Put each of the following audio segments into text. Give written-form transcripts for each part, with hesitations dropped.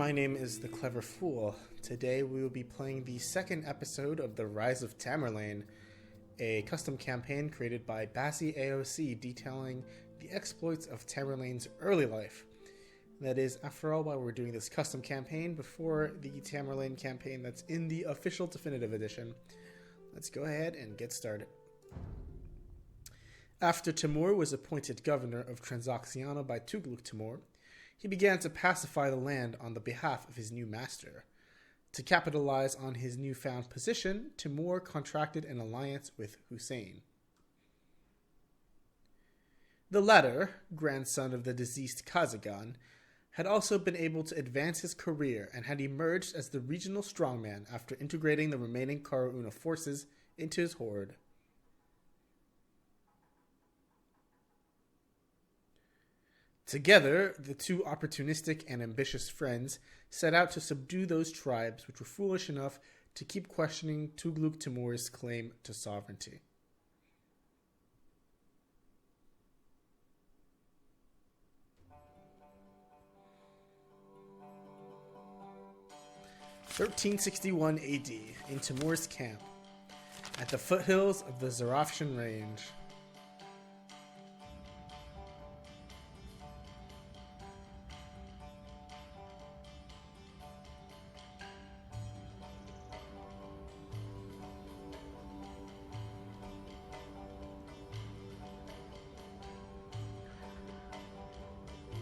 my name is The Clever Fool. Today we will be playing the second episode of The Rise of Tamerlane, a custom campaign created by Bassi AOC detailing the exploits of Tamerlane's early life. That is, after all, why we're doing this custom campaign before the Tamerlane campaign that's in the official definitive edition. Let's go ahead and get started. After Timur was appointed governor of Transoxiana by Tughluq Timur, he began to pacify the land on the behalf of his new master. To capitalize on his newfound position, Timur contracted an alliance with Hussein. The latter, grandson of the deceased Kazagan, had also been able to advance his career and had emerged as the regional strongman after integrating the remaining Karauna forces into his horde. Together, the two opportunistic and ambitious friends set out to subdue those tribes which were foolish enough to keep questioning Tughluq Timur's claim to sovereignty. (1361 AD) in Timur's camp, at the foothills of the Zarafshan range.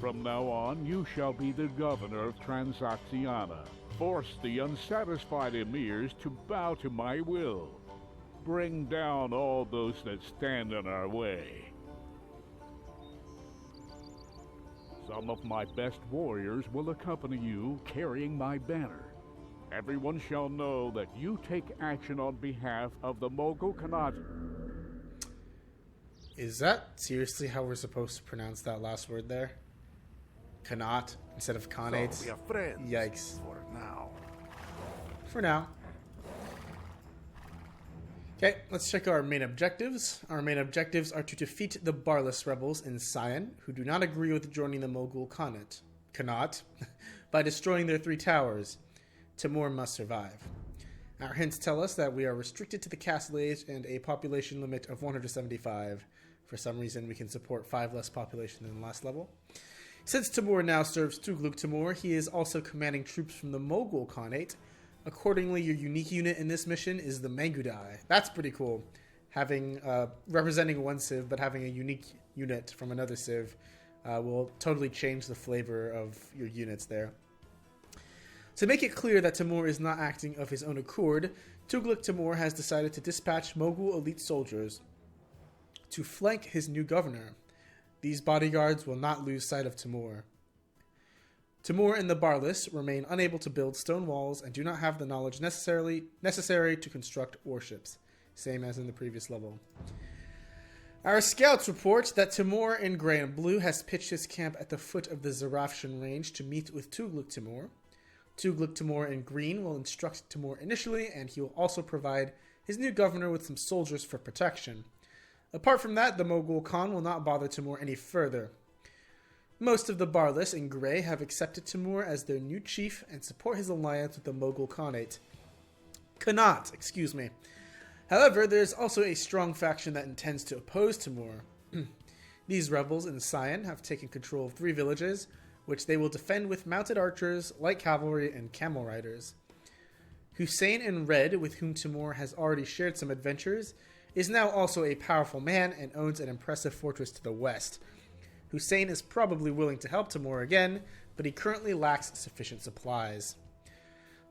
From now on, you shall be the governor of Transoxiana. Force the unsatisfied emirs to bow to my will. Bring down all those that stand in our way. Some of my best warriors will accompany you, carrying my banner. Everyone shall know that you take action on behalf of the Moghul Khanate. Is that seriously how we're supposed to pronounce that last word there? Khanate instead of Khanate. So we are friends. Yikes. For For now. now. Okay, let's check our main objectives. Our main objectives are to defeat the Barlas rebels in Sion, who do not agree with joining the Moghul Khanate, by destroying their 3 towers. Timur must survive. Our hints tell us that we are restricted to the castle age and a population limit of 175. For some reason, we can support 5 less population than last level. Since Timur now serves Tughluq Timur, he is also commanding troops from the Moghul Khanate. Accordingly, your unique unit in this mission is the Mangudai. That's pretty cool. Having representing one civ, but having a unique unit from another civ will totally change the flavor of your units there. To make it clear that Timur is not acting of his own accord, Tughluq Timur has decided to dispatch Moghul elite soldiers to flank his new governor. These bodyguards will not lose sight of Timur. Timur and the Barlas remain unable to build stone walls and do not have the knowledge necessary to construct warships, same as in the previous level. Our scouts report that Timur in gray and blue has pitched his camp at the foot of the Zarafshan range to meet with Tughluq Timur. Tughluq Timur in green will instruct Timur initially, and he will also provide his new governor with some soldiers for protection. Apart from that, the Moghul Khan will not bother Timur any further. Most of the Barlas in grey have accepted Timur as their new chief and support his alliance with the Moghul Khanate. However, there is also a strong faction that intends to oppose Timur. These rebels in Sion have taken control of 3 villages, which they will defend with mounted archers, light cavalry, and camel riders. Hussein in red, with whom Timur has already shared some adventures, is now also a powerful man and owns an impressive fortress to the west. Hussein is probably willing to help Timur again, but he currently lacks sufficient supplies.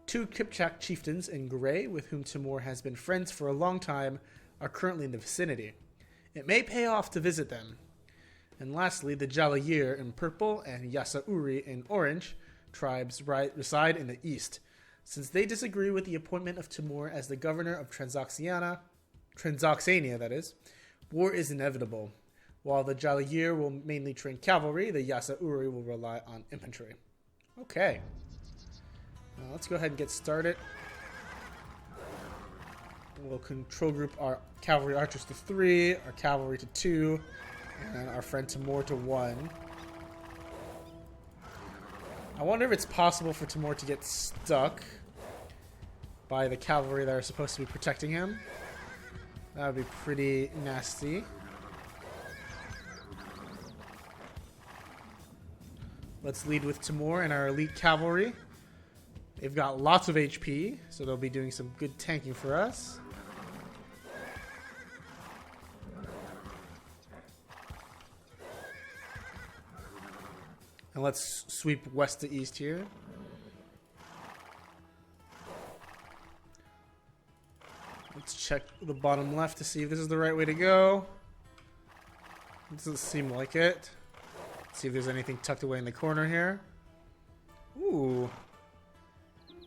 2 Kipchak chieftains in grey, with whom Timur has been friends for a long time, are currently in the vicinity. It may pay off to visit them. And lastly, the Jalayir in purple and Yasauri in orange tribes reside in the east. Since they disagree with the appointment of Timur as the governor of Transoxania, that is, war is inevitable. While the Jalayir will mainly train cavalry, the Yasauri will rely on infantry. Okay. Let's go ahead and get started. We'll control group our cavalry archers to 3, our cavalry to 2, and our friend Timur to 1. I wonder if it's possible for Timur to get stuck by the cavalry that are supposed to be protecting him. That would be pretty nasty. Let's lead with Timur and our elite cavalry. They've got lots of HP, so they'll be doing some good tanking for us. And let's sweep west to east here. Let's check the bottom left to see if this is the right way to go. It doesn't seem like it. Let's see if there's anything tucked away in the corner here. Ooh.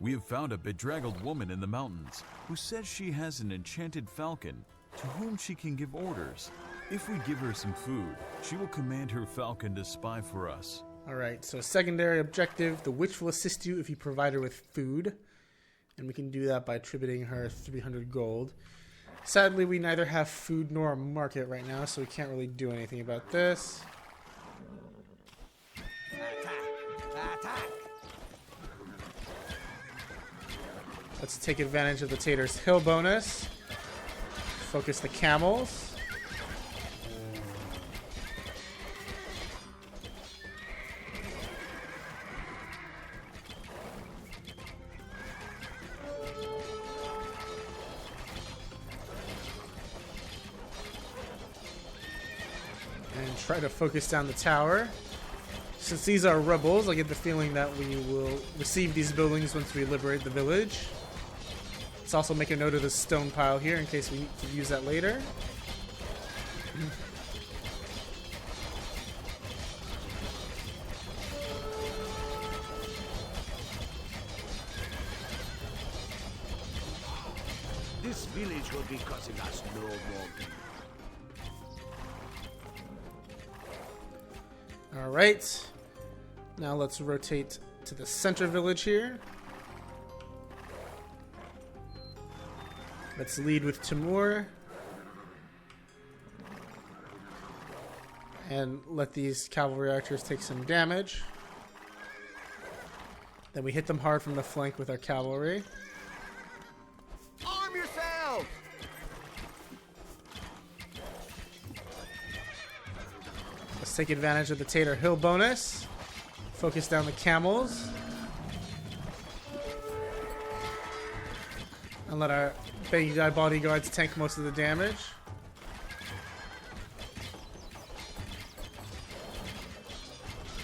We have found a bedraggled woman in the mountains who says she has an enchanted falcon to whom she can give orders. If we give her some food, she will command her falcon to spy for us. Alright, so secondary objective, the witch will assist you if you provide her with food. And we can do that by attributing her 300 gold. Sadly, we neither have food nor a market right now, so we can't really do anything about this. Attack! Let's take advantage of the Tater's hill bonus. Focus the camels. And try to focus down the tower. Since these are rebels, I get the feeling that we will receive these buildings once we liberate the village. Let's also make a note of the stone pile here in case we need to use that later. This village will be causing us no more grief. Alright. Now let's rotate to the center village here. Let's lead with Timur. And let these cavalry archers take some damage. Then we hit them hard from the flank with our cavalry. Arm yourself! Let's take advantage of the Tater Hill bonus. Focus down the camels. And let our Mangudai bodyguards tank most of the damage.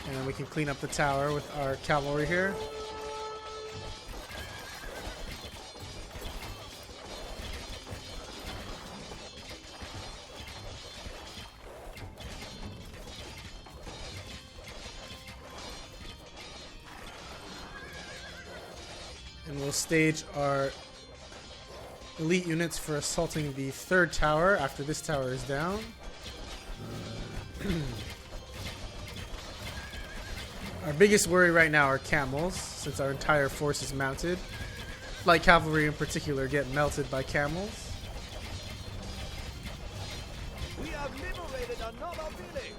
And then we can clean up the tower with our cavalry here. And we'll stage our elite units for assaulting the third tower after this tower is down. Our biggest worry right now are camels, since our entire force is mounted. Light cavalry in particular get melted by camels. We have liberated another village!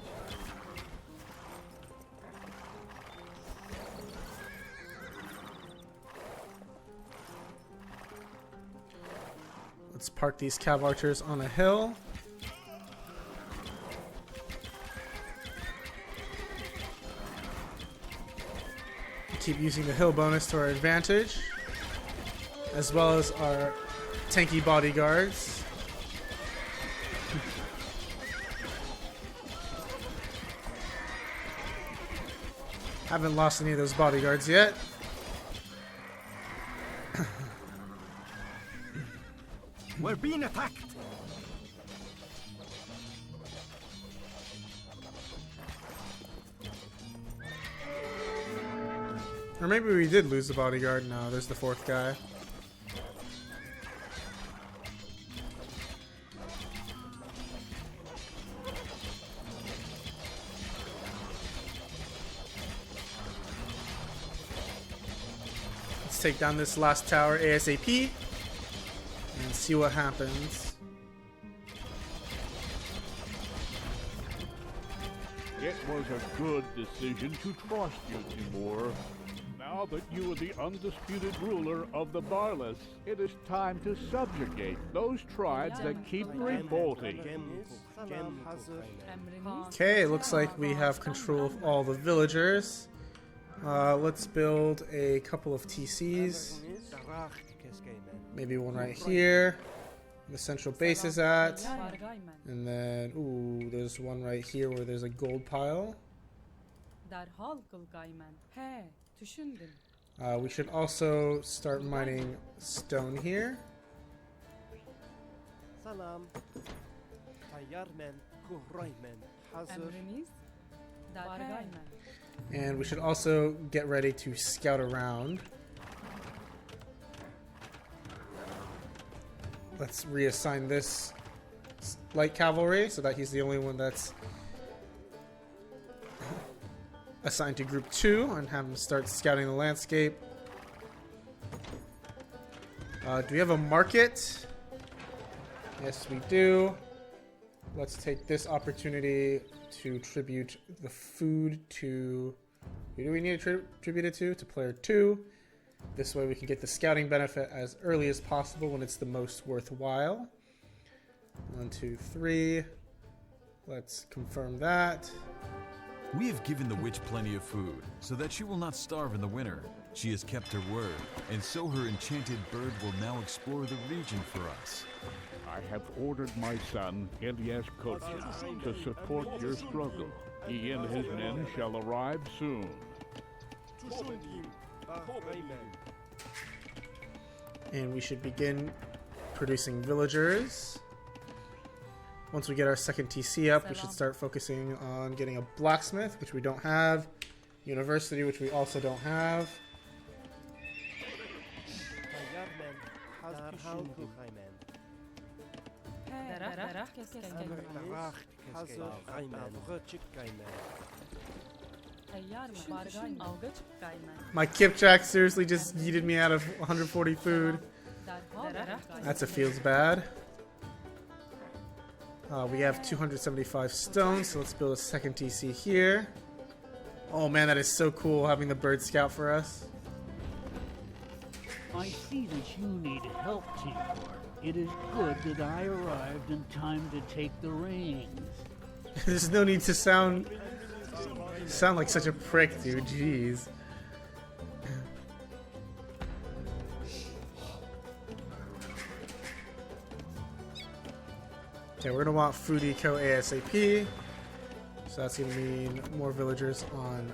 Let's park these cav archers on a hill. Keep using the hill bonus to our advantage, as well as our tanky bodyguards. Haven't lost any of those bodyguards yet. We're being attacked! Or maybe we did lose the bodyguard. No, there's the fourth guy. Let's take down this last tower ASAP and see what happens. It was a good decision to trust you, Timur. Now that you are the undisputed ruler of the Barlas, it is time to subjugate those tribes that keep revolting. Okay, it looks like we have control of all the villagers. Let's build a couple of TCs. Maybe one right here. The central base is at. And then, ooh, there's one right here where there's a gold pile. We should also start mining stone here. And we should also get ready to scout around. Let's reassign this light cavalry so that he's the only one that's assigned to group 2 and have him start scouting the landscape. Do we have a market? Yes, we do. Let's take this opportunity to tribute the food to... Who do we need to tribute it to? To player 2. This way we can get the scouting benefit as early as possible when it's the most worthwhile. 1, 2, 3. Let's confirm that. We have given the witch plenty of food, so that she will not starve in the winter. She has kept her word, and so her enchanted bird will now explore the region for us. I have ordered my son, Ilyas Kocha, to support your struggle. He and his men shall arrive soon. And we should begin producing villagers. Once we get our second TC up, we should start focusing on getting a blacksmith, which we don't have. University, which we also don't have. My Kipchak seriously just yeeted me out of 140 food. That's a feels bad. We have 275 stones, so let's build a second TC here. Oh man, that is so cool having the bird scout for us. I see that you need help, Timur. It is good that I arrived in time to take the reins. There's no need to sound like such a prick, dude. Jeez. Okay, we're gonna want food eco ASAP. So that's gonna mean more villagers on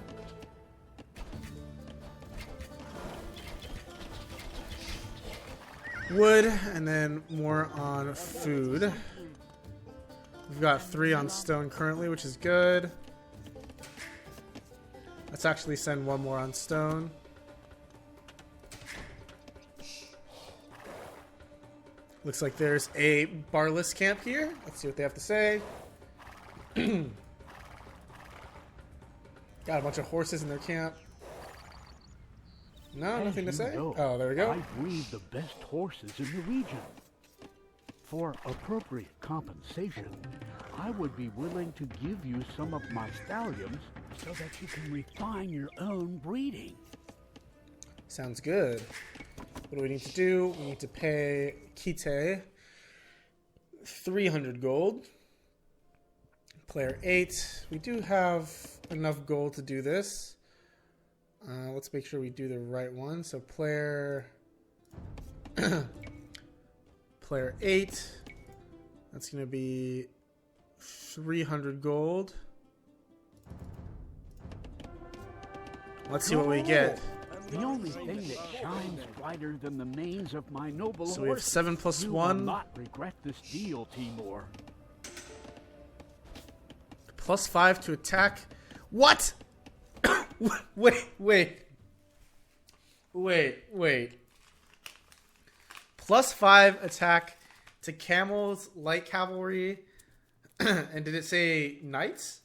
wood, and then more on food. We've got 3 on stone currently, which is good. Let's actually send 1 more on stone. Looks like there's a barless camp here. Let's see what they have to say. Got a bunch of horses in their camp. No, nothing to say? Oh, there we go. I breed the best horses in the region. For appropriate compensation, I would be willing to give you some of my stallions so that you can refine your own breeding. Sounds good. What do we need to do? We need to pay Kite 300 gold. Player 8. We do have enough gold to do this. Let's make sure we do the right one. So player 8. That's going to be 300 gold. Let's see what we get. The only thing that shines brighter than the manes of my noble So we have horses. 7 plus You 1. will not regret this deal, Timur. Plus 5 to attack. What? Wait. Plus 5 attack to camels, light cavalry, and did it say knights?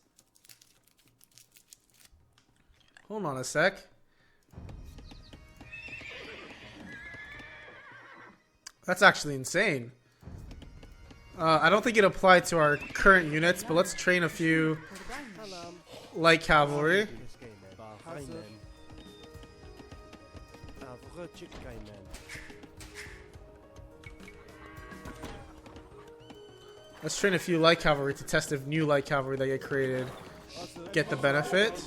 Hold on a sec. That's actually insane. I don't think it applied to our current units, but let's train a few light cavalry. Let's train a few light cavalry to test if new light cavalry that get created get the benefit.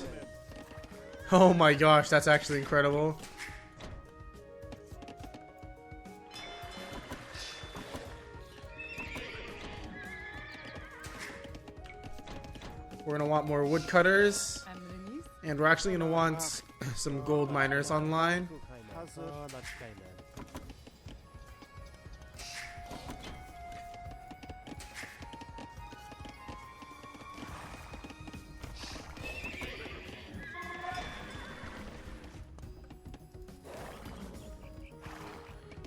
Oh my gosh, that's actually incredible. We're gonna want more woodcutters, and we're actually gonna want some gold miners online.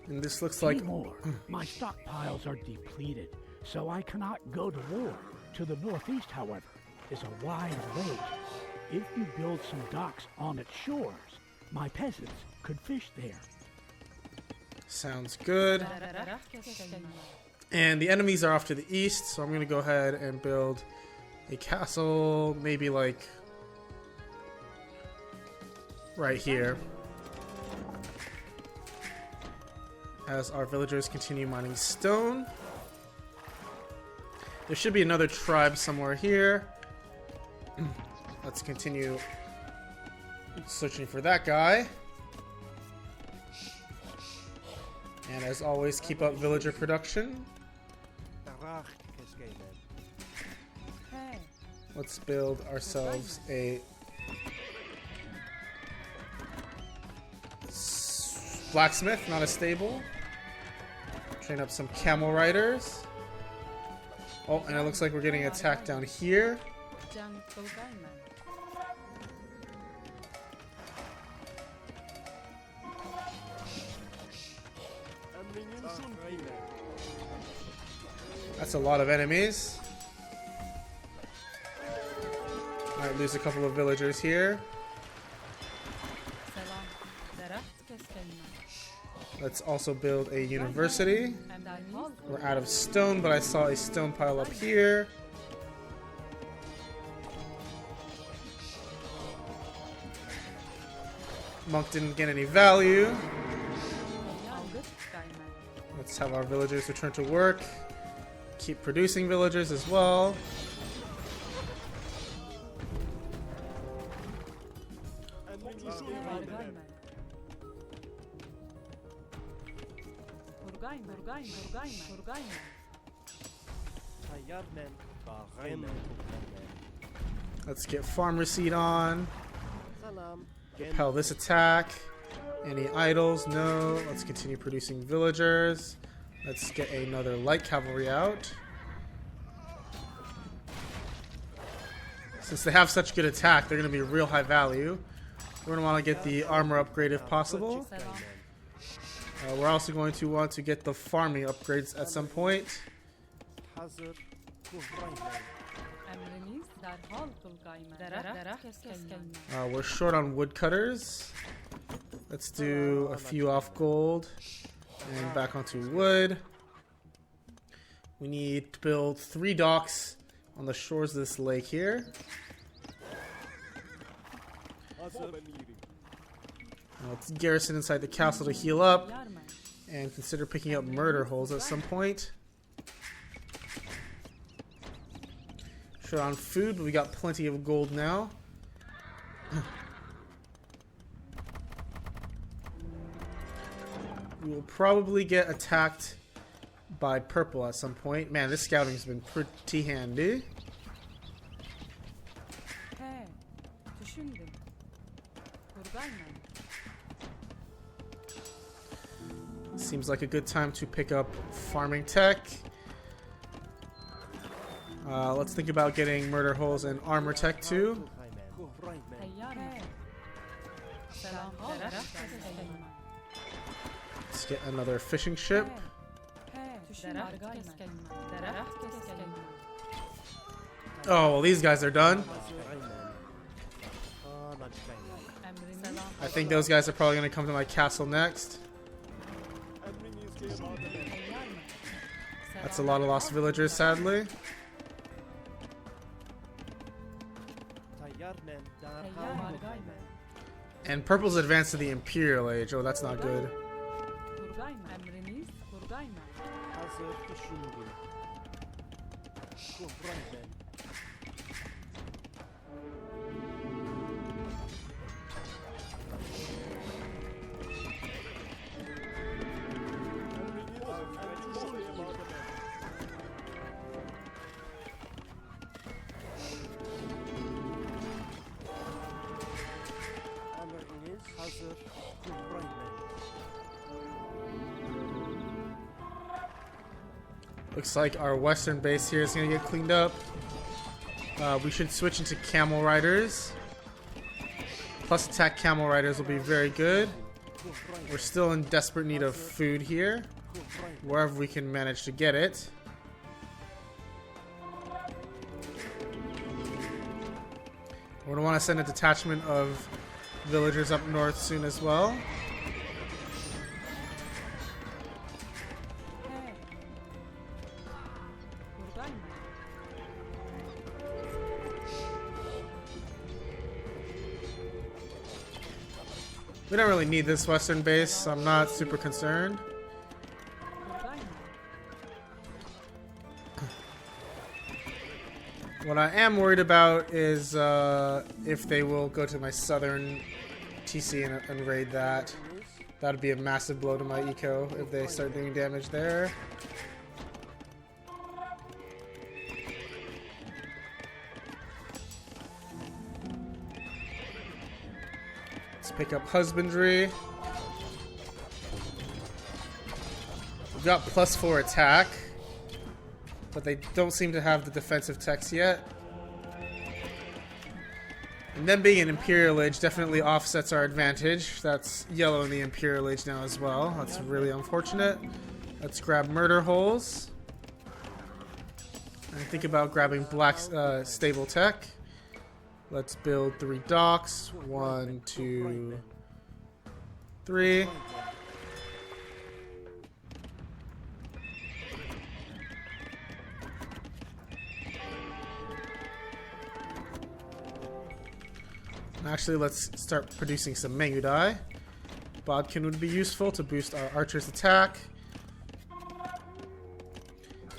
And this looks like Timur, my stockpiles are depleted, so I cannot go to war. To the northeast, however, is a wide lake. If you build some docks on its shores, my peasants could fish there. sounds good. And the enemies are off to the east, so I'm gonna go ahead and build a castle, maybe like right here, as our villagers continue mining stone. There should be another tribe somewhere here. Let's continue searching for that guy. And as always, keep up villager production. Let's build ourselves a blacksmith, not a stable. Train up some camel riders. Oh, and it looks like we're getting attacked down here. That's a lot of enemies. Might lose a couple of villagers here. Let's also build a university. We're out of stone, but I saw a stone pile up here. Monk didn't get any value. Let's have our villagers return to work. Keep producing villagers as well. Let's get farmer seed on. Repel this attack. Any idols? No. Let's continue producing villagers. Let's get another light cavalry out. Since they have such good attack, they're going to be real high value. We're going to want to get the armor upgrade if possible. We're also going to want to get the farming upgrades at some point. We're short on woodcutters. Let's do a few off gold and back onto wood. We need to build 3 docks on the shores of this lake here. Let's garrison inside the castle to heal up and consider picking up murder holes at some point. Short on food, but we got plenty of gold now. We will probably get attacked by purple at some point. Man, this scouting's been pretty handy. Seems like a good time to pick up farming tech. Let's think about getting murder holes and armor tech too. Let's get another fishing ship. Oh, well, these guys are done. I think those guys are probably going to come to my castle next. That's a lot of lost villagers, sadly. And purple's advanced to the Imperial Age. Oh, that's not good. Looks like our western base here is going to get cleaned up. We should switch into camel riders. Plus attack camel riders will be very good. We're still in desperate need of food here, wherever we can manage to get it. We're going to want to send a detachment of villagers up north soon as well. We don't really need this western base, so I'm not super concerned. What I am worried about is if they will go to my southern TC and raid that. That would be a massive blow to my eco if they start doing damage there. Let's pick up husbandry. We've got +4 attack, but they don't seem to have the defensive techs yet. And them being an Imperial Age definitely offsets our advantage. That's yellow in the Imperial Age now as well. That's really unfortunate. Let's grab murder holes. And think about grabbing black stable tech. Let's build 3 docks. 1, 2, 3. Actually, let's start producing some Mangudai. Bodkin would be useful to boost our archer's attack.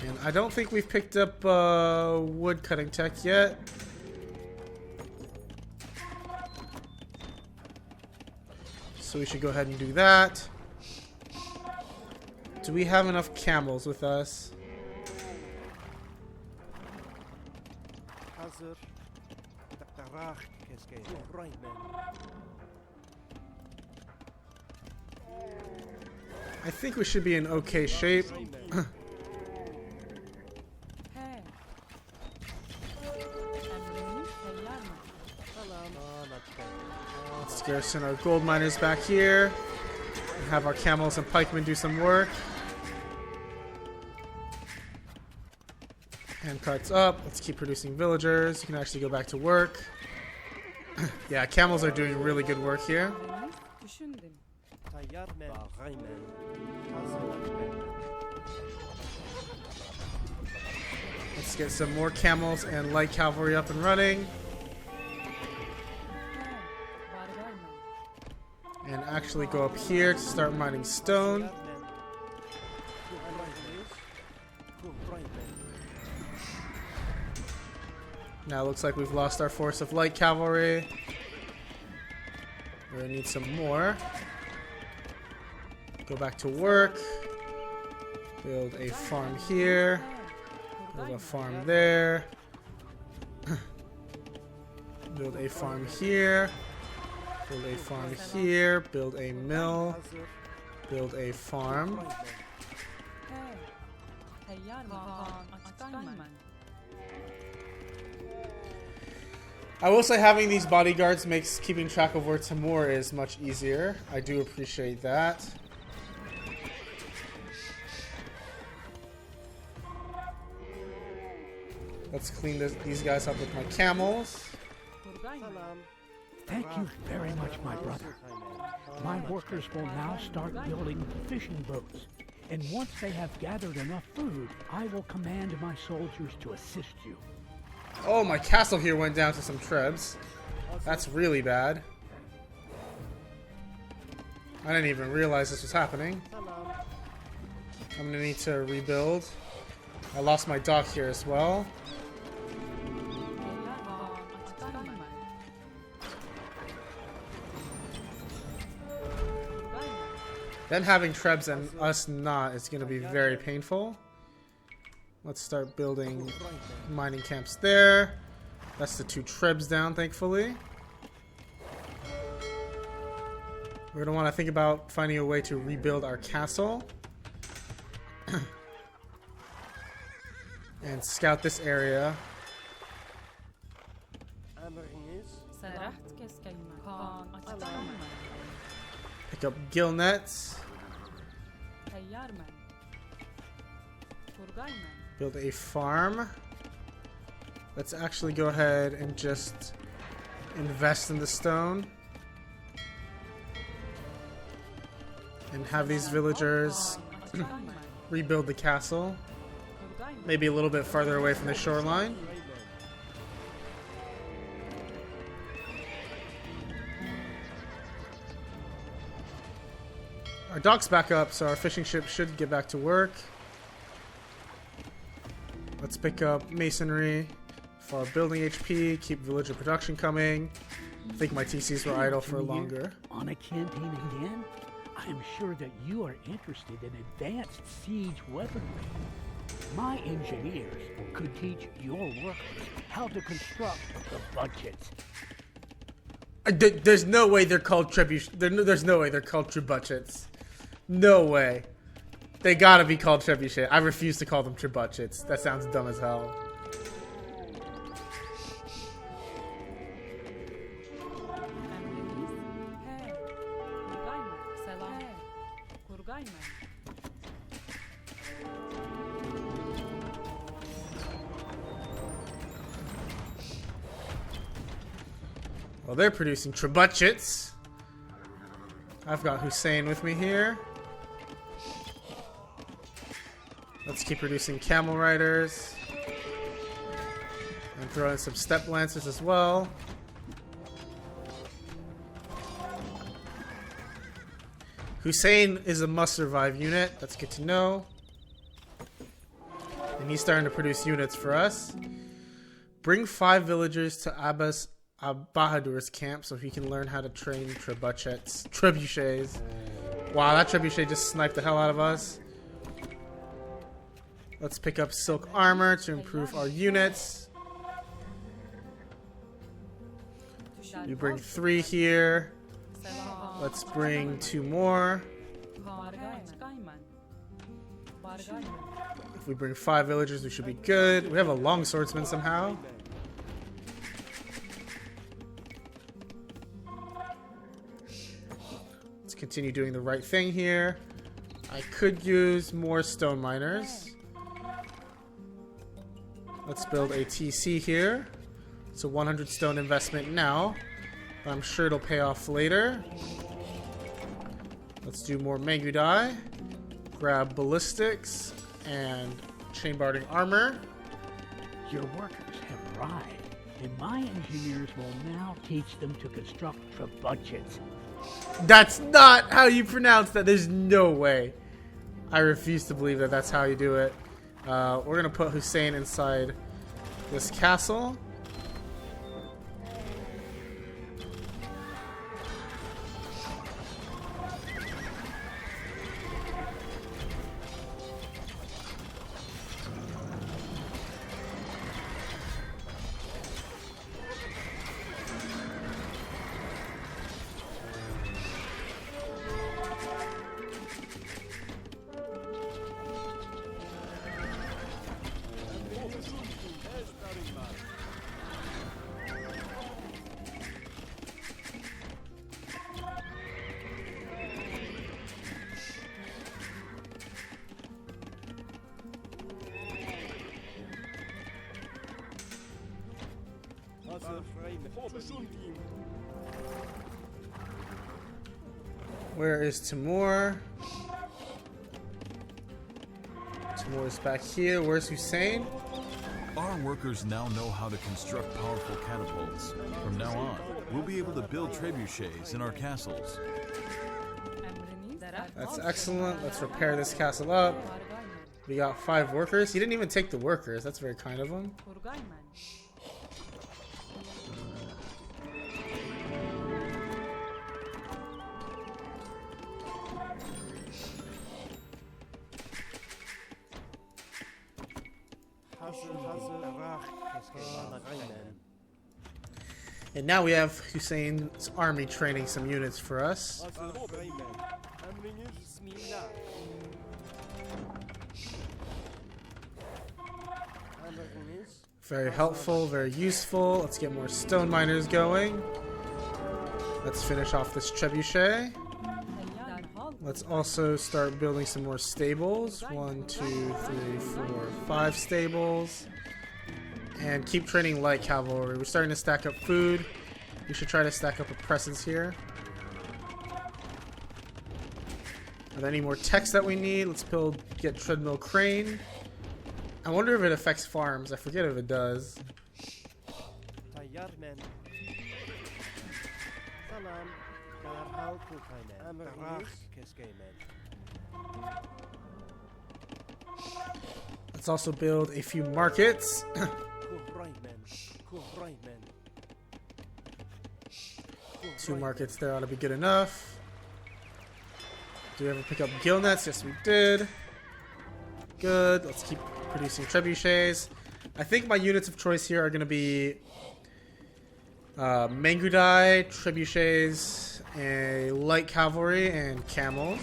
And I don't think we've picked up wood cutting tech yet. So we should go ahead and do that. Do we have enough camels with us? I think we should be in okay shape. Let's garrison our gold miners back here and have our camels and pikemen do some work. Handcarts up. Let's keep producing villagers. You can actually go back to work. Yeah, camels are doing really good work here. Let's get some more camels and light cavalry up and running. And actually go up here to start mining stone. Now it looks like we've lost our force of light cavalry. We're gonna need some more. Go back to work. Build a farm here. Build a farm there. Build a farm here. Build a farm here. Build a mill. Build a farm. I will say having these bodyguards makes keeping track of where Timur is much easier. I do appreciate that. Let's clean these guys up with my camels. Thank you very much, my brother. My workers will now start building fishing boats. And once they have gathered enough food, I will command my soldiers to assist you. Oh, my castle here went down to some trebs. That's really bad. I didn't even realize this was happening. I'm gonna need to rebuild. I lost my dock here as well. Then having trebs and us not is gonna be very painful. Let's start building mining camps there. That's the 2 trebs down, thankfully. We're gonna want to think about finding a way to rebuild our castle. And scout this area. Pick up gill nets. Build a farm. Let's actually go ahead and just invest in the stone. And have these villagers rebuild the castle. Maybe a little bit farther away from the shoreline. Our dock's back up, so our fishing ship should get back to work. Let's pick up masonry for our building HP, keep villager production coming. I think my TCs were idle for longer. On a campaign again? I am sure that you are interested in advanced siege weaponry. My engineers could teach your workers how to construct the budgets. There's no way they're called there's no way they're called trebuchets. No way. They gotta be called trebuchet. I refuse to call them trebuchets. That sounds dumb as hell. Well, they're producing trebuchets. I've got Hussein with me here. Let's keep producing camel riders. And throw in some step lancers as well. Hussein is a must-survive unit. That's good to know. And he's starting to produce units for us. Bring 5 villagers to Bahadur's camp so he can learn how to train trebuchets. Wow, that trebuchet just sniped the hell out of us. Let's pick up silk armor to improve our units. You bring 3 here. Let's bring 2 more. If we bring 5 villagers, we should be good. We have a long swordsman somehow. Let's continue doing the right thing here. I could use more stone miners. Let's build a TC here. It's a 100 stone investment now, but I'm sure it'll pay off later. Let's do more Mangudai. Grab ballistics and chain barding armor. Your workers have arrived, and my engineers will now teach them to construct trebuchets. That's not how you pronounce that. There's no way. I refuse to believe that that's how you do it. We're gonna put Hussein inside this castle. Where is Timur? Timur is back here. Where's Hussein? Our workers now know how to construct powerful catapults. From now on, we'll be able to build trebuchets in our castles. That's excellent. Let's repair this castle up. We got 5 workers. He didn't even take the workers. That's very kind of him. And now we have Hussein's army training some units for us. Very helpful, very useful. Let's get more stone miners going. Let's finish off this trebuchet. Let's also start building some more stables. 1, 2, 3, 4, 5 stables. And keep training light cavalry. We're starting to stack up food. We should try to stack up a presence here. Are there any more techs that we need? Let's get treadmill crane. I wonder if it affects farms. I forget if it does. Let's also build a few markets. 2 markets there ought to be good enough. Do we ever pick up gill nets? Yes, we did. Good. Let's keep producing trebuchets. I think my units of choice here are going to be Mangudai, trebuchets, a light cavalry, and camels.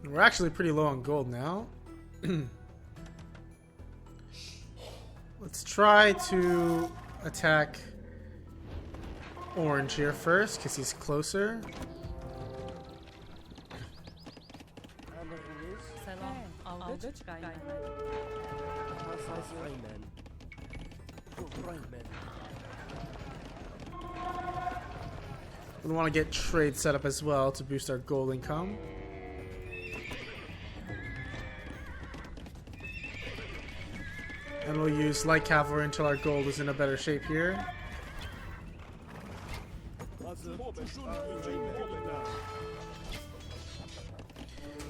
We're actually pretty low on gold now. Let's try to attack Orange here first, because he's closer. We want to get trade set up as well to boost our gold income. And we'll use light cavalry until our gold is in a better shape here.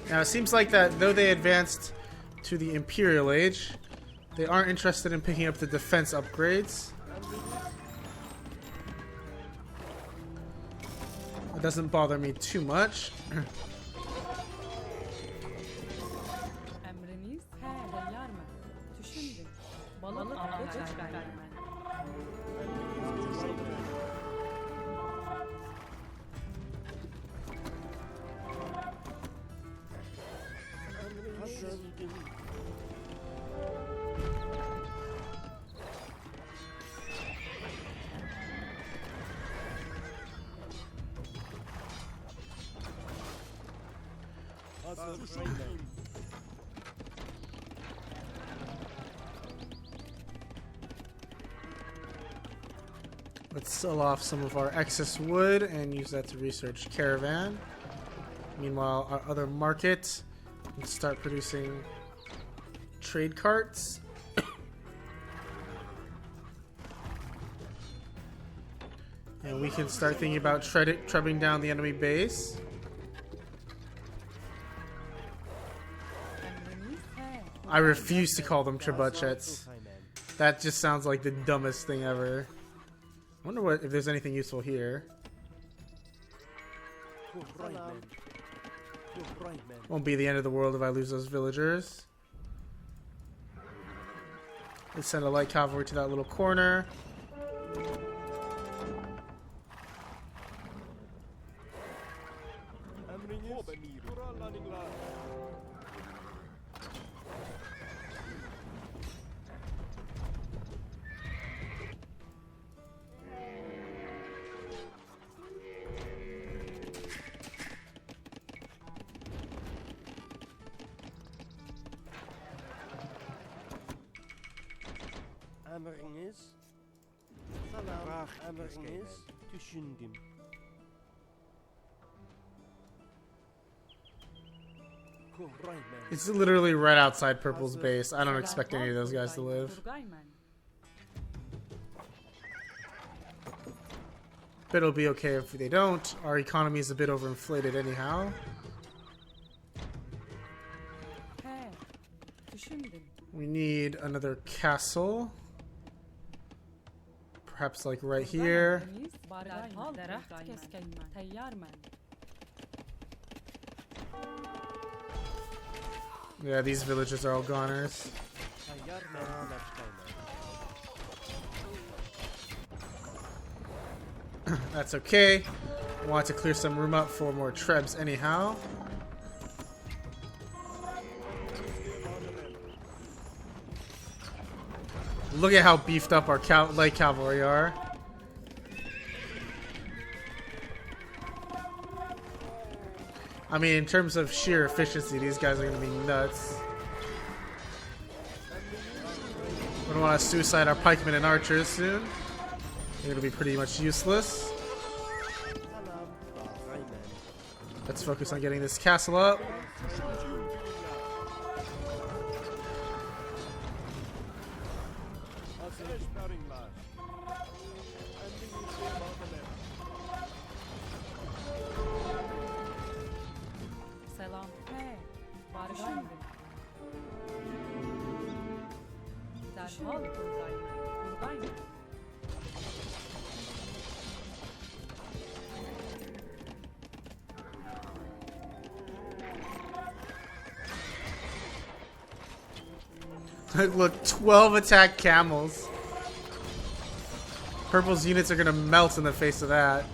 Now it seems like that though they advanced to the Imperial Age, they aren't interested in picking up the defense upgrades. It doesn't bother me too much. Let's sell off some of our excess wood and use that to research caravan. Meanwhile, our other market can start producing trade carts. And we can start thinking about trebbing down the enemy base. I refuse to call them trebuchets. That just sounds like the dumbest thing ever. I wonder if there's anything useful here. Won't be the end of the world if I lose those villagers. Let's send a light cavalry to that little corner. Emriniz. Salam. Emriniz. Düşündüm. It's literally right outside Purple's base. I don't expect any of those guys to live. But it'll be okay if they don't. Our economy is a bit overinflated anyhow. We need another castle. Perhaps like right here. Yeah, these villages are all goners. That's okay. I want to clear some room up for more trebs anyhow. Look at how beefed up our light cavalry are. I mean, in terms of sheer efficiency, these guys are going to be nuts. We don't want to suicide our pikemen and archers soon. They're going to be pretty much useless. Let's focus on getting this castle up. Look, 12 attack camels. Purple's units are gonna melt in the face of that.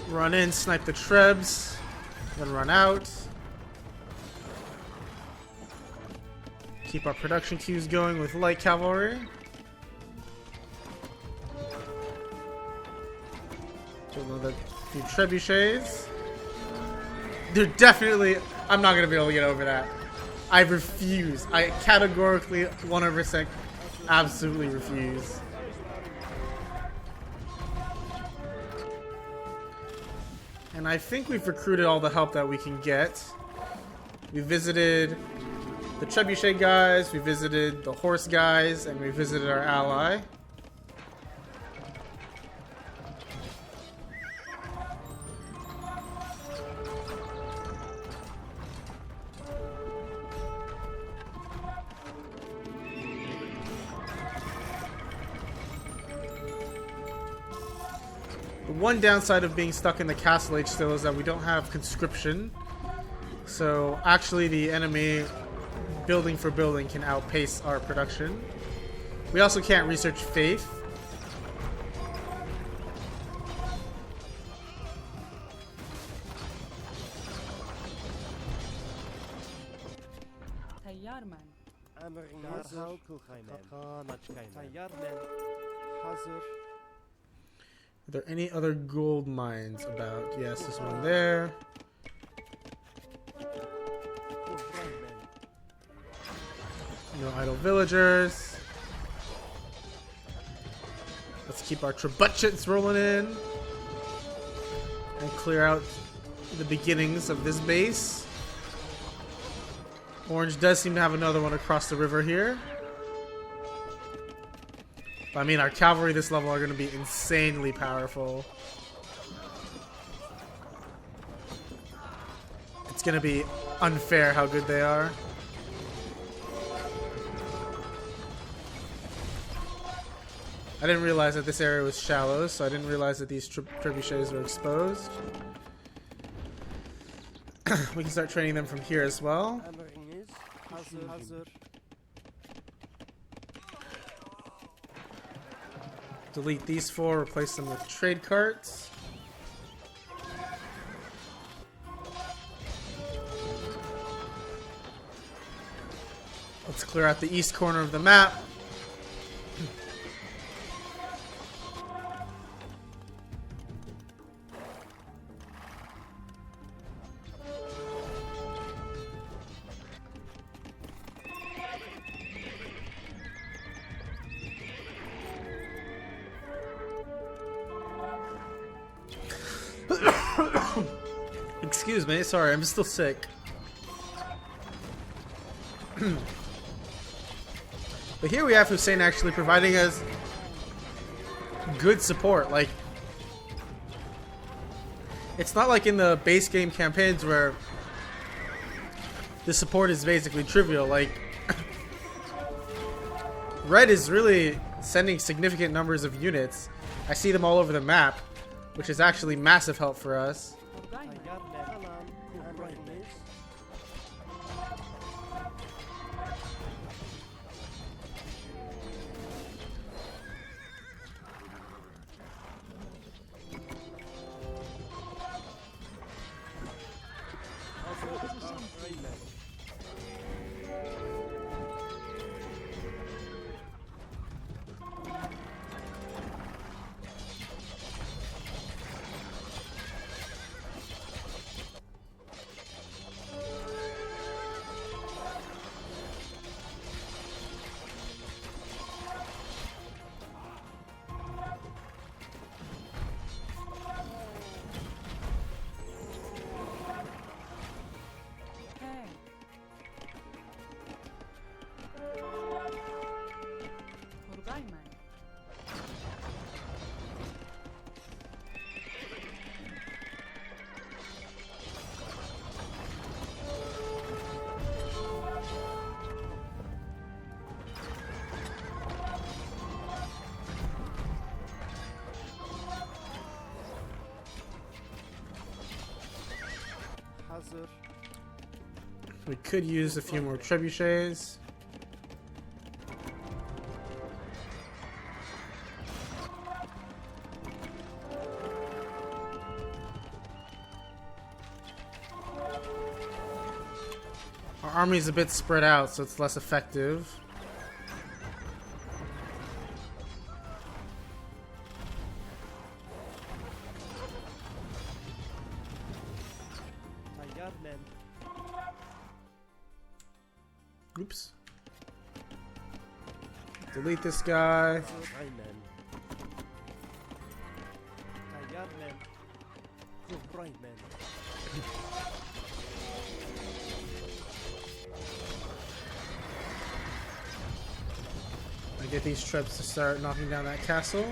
Run in, snipe the trebs. Then run out. Keep our production queues going with light cavalry. Do another few trebuchets. They're definitely... I'm not going to be able to get over that. I refuse. I categorically 100% absolutely refuse. And I think we've recruited all the help that we can get. We visited the trebuchet guys, we visited the horse guys, and we visited our ally. The one downside of being stuck in the castle age still is that we don't have conscription. So actually the enemy building for building can outpace our production. We also can't research faith. Are there any other gold mines about? Yes, there's one there. No idle villagers. Let's keep our trebuchets rolling in. And clear out the beginnings of this base. Orange does seem to have another one across the river here. I mean, our cavalry this level are going to be insanely powerful. It's going to be unfair how good they are. I didn't realize that this area was shallow, so I didn't realize that these trebuchets were exposed. We can start training them from here as well. Emriniz hazır. Delete these 4, replace them with trade carts. Let's clear out the east corner of the map. Excuse me, sorry, I'm still sick. But here we have Hussein actually providing us good support. Like, it's not like in the base game campaigns where the support is basically trivial. Like, Red is really sending significant numbers of units. I see them all over the map, which is actually massive help for us. We could use a few more trebuchets. Our army is a bit spread out, so it's less effective. Oops. Delete this guy. I get these troops to start knocking down that castle.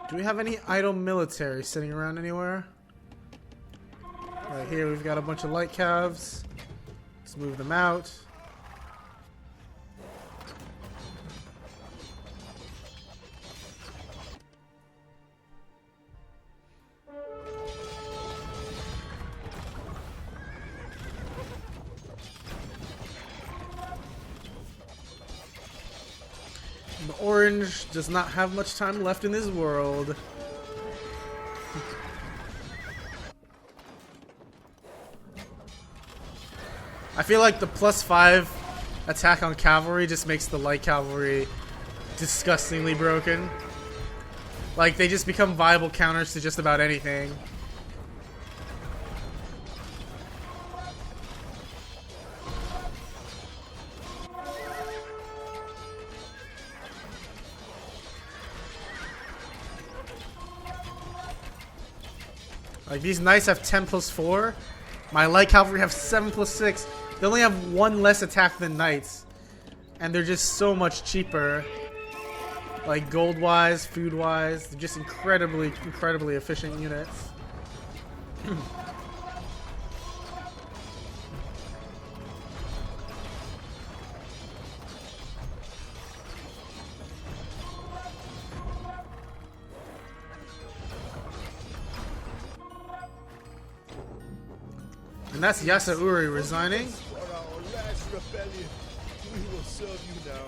Do we have any idle military sitting around anywhere? Right here we've got a bunch of light calves. Let's move them out. The orange does not have much time left in this world. I feel like the +5 attack on cavalry just makes the light cavalry disgustingly broken. Like, they just become viable counters to just about anything. Like, these knights have 10+4. My light cavalry have 7+6. They only have 1 less attack than knights. and they're just so much cheaper. Like gold-wise, food-wise, they're just incredibly efficient units. And that's Yasauri resigning. For our last rebellion, we will serve you now.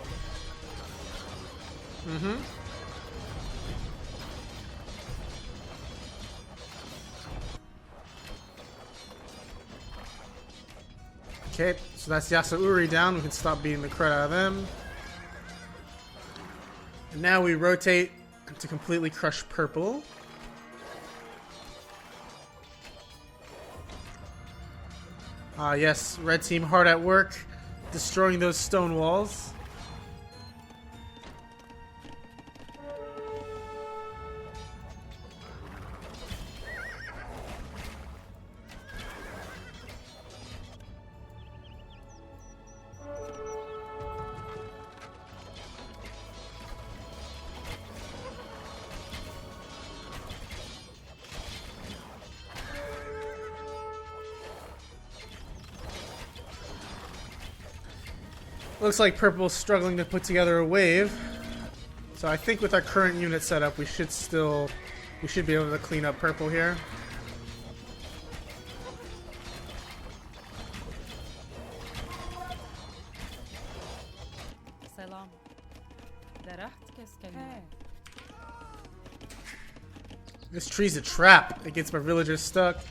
Okay, so that's Yasauri down. We can stop beating the crud out of them. And now we rotate to completely crush purple. Ah, yes, red team hard at work, destroying those stone walls. Looks like purple's struggling to put together a wave. So I think with our current unit setup, we should be able to clean up purple here. سلام درخت کس کنی This tree's a trap. It gets my villagers stuck.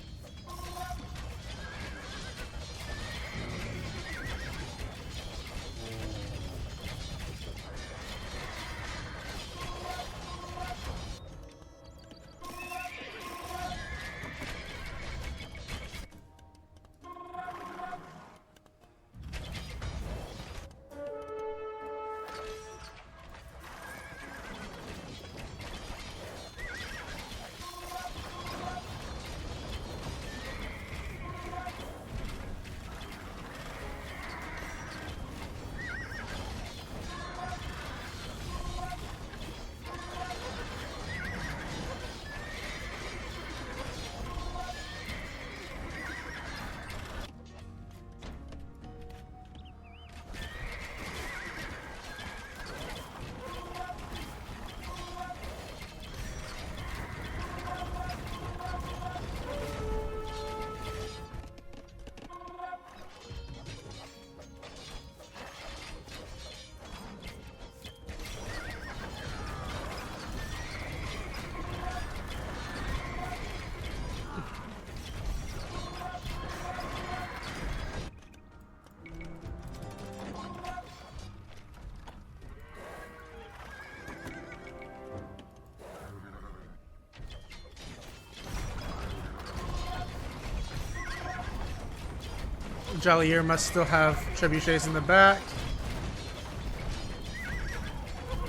Jalier must still have trebuchets in the back.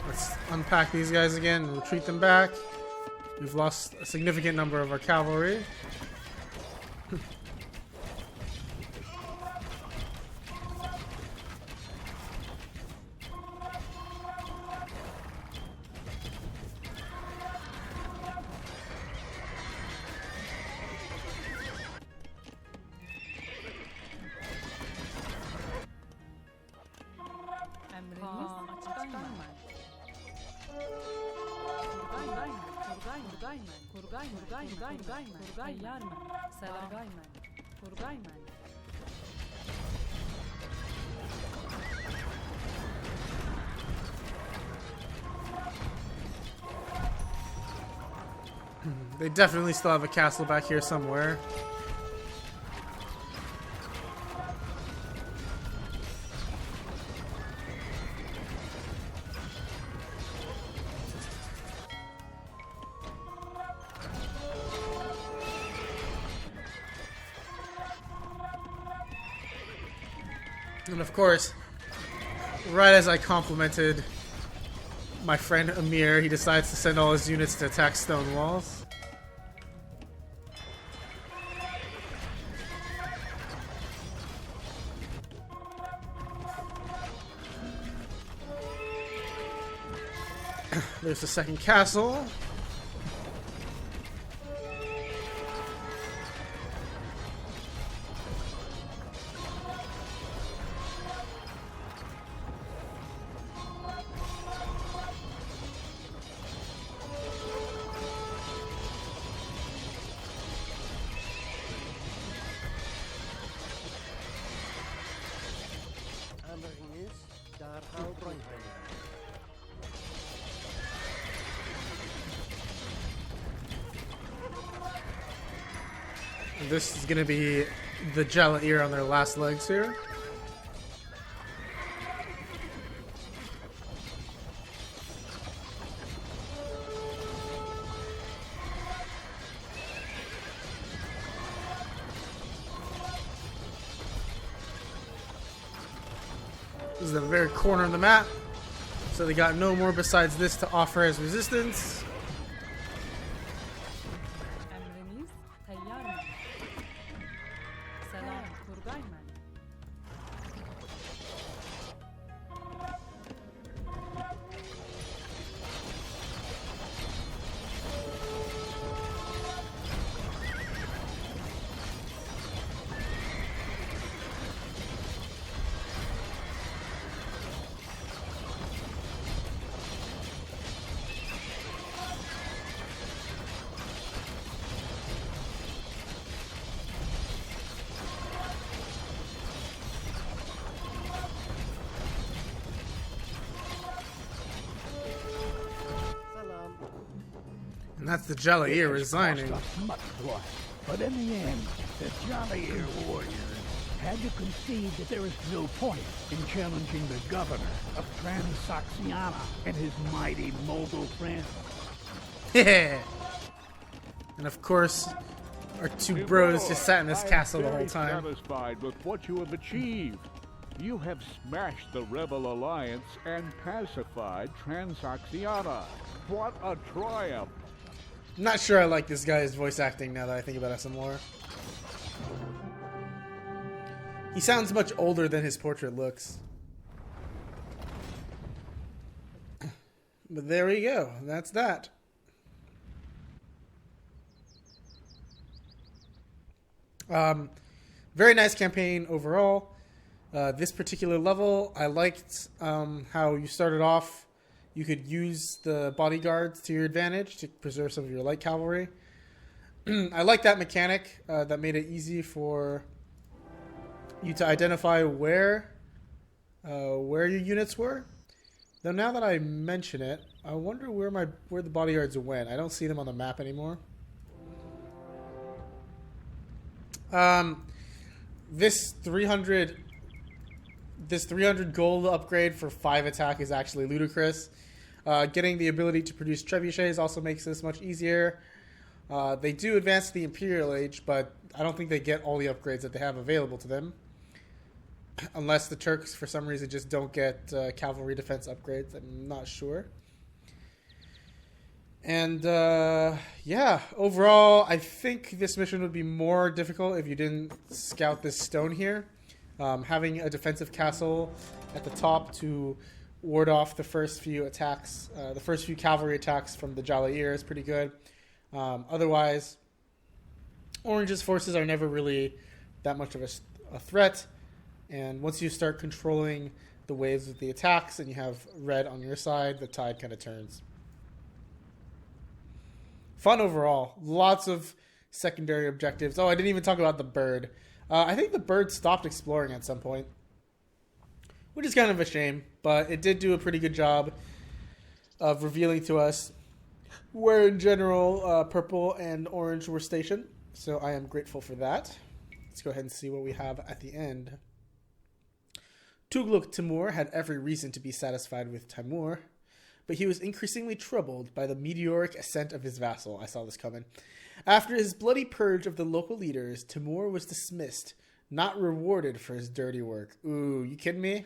Let's unpack these guys again and retreat them back. We've lost a significant number of our cavalry. They definitely still have a castle back here somewhere. And of course, right as I complimented my friend Amir, he decides to send all his units to attack stone walls. There's the second castle. This is going to be the Jalair on their last legs here. This is the very corner of the map. So they got no more besides this to offer as resistance. Emriniz tayyar mı? Selam Turgay mı? And that's the Jalair resigning. Cost us much blood, but in the end, the Jalair warriors had to concede that there is no point in challenging the governor of Transoxiana and his mighty Moghul friends. Yeah. And of course, our two bros just sat in this castle the whole time. I am very satisfied with what you have achieved. You have smashed the Rebel Alliance and pacified Transoxiana. What a triumph! I'm not sure I like this guy's voice acting now that I think about it some more. He sounds much older than his portrait looks. But there we go. That's that. Very nice campaign overall. This particular level, I liked how you started off. You could use the bodyguards to your advantage to preserve some of your light cavalry. I like that mechanic that made it easy for you to identify where your units were. Though now that I mention it, I wonder where the bodyguards went. I don't see them on the map anymore. This 300 gold upgrade for 5 attack is actually ludicrous. Getting the ability to produce trebuchets also makes this much easier. They do advance to the Imperial Age, but I don't think they get all the upgrades that they have available to them. Unless the Turks, for some reason, just don't get cavalry defense upgrades. I'm not sure. And, yeah, overall, I think this mission would be more difficult if you didn't scout this stone here. Having a defensive castle at the top to ward off the first few attacks, the first few cavalry attacks from the Jalair is pretty good. Otherwise, Orange's forces are never really that much of a threat. And once you start controlling the waves of the attacks and you have red on your side, the tide kind of turns. Fun overall. Lots of secondary objectives. Oh, I didn't even talk about the bird. I think the bird stopped exploring at some point, which is kind of a shame, but it did do a pretty good job of revealing to us where in general purple and orange were stationed. So I am grateful for that. Let's go ahead and see what we have at the end. Tughluq Timur had every reason to be satisfied with Timur, but he was increasingly troubled by the meteoric ascent of his vassal. I saw this coming. After his bloody purge of the local leaders, Timur was dismissed, not rewarded for his dirty work. Ooh, you kidding me?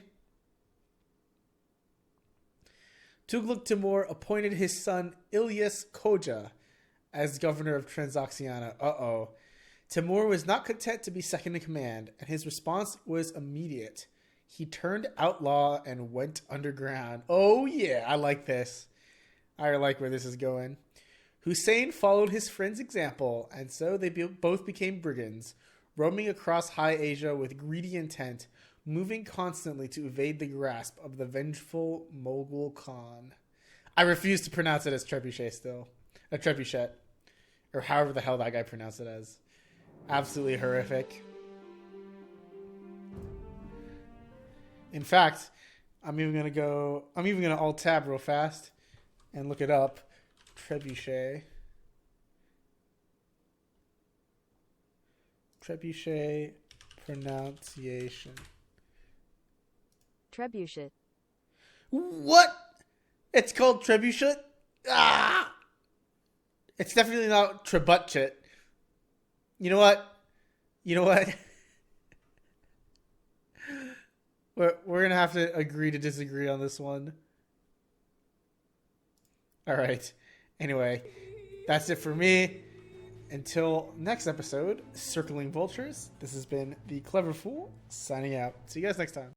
Tughluq Timur appointed his son Ilyas Khoja as governor of Transoxiana. Uh-oh. Timur was not content to be second in command, and his response was immediate. He turned outlaw and went underground. Oh yeah, I like this. I like where this is going. Hussein followed his friend's example, and so they both became brigands, roaming across High Asia with greedy intent, moving constantly to evade the grasp of the vengeful Moghul Khan. I refuse to pronounce it as trebuchet still. A trebuchet. Or however the hell that guy pronounced it as. Absolutely horrific. In fact, I'm even gonna alt tab real fast and look it up. Trebuchet. Trebuchet pronunciation. Trebuchet. What? It's called trebuchet? Ah! It's definitely not trebuchet. You know what? We're gonna have to agree to disagree on this one. Alright. Anyway, that's it for me. Until next episode, Circling Vultures, this has been The Clever Fool, signing out. See you guys next time.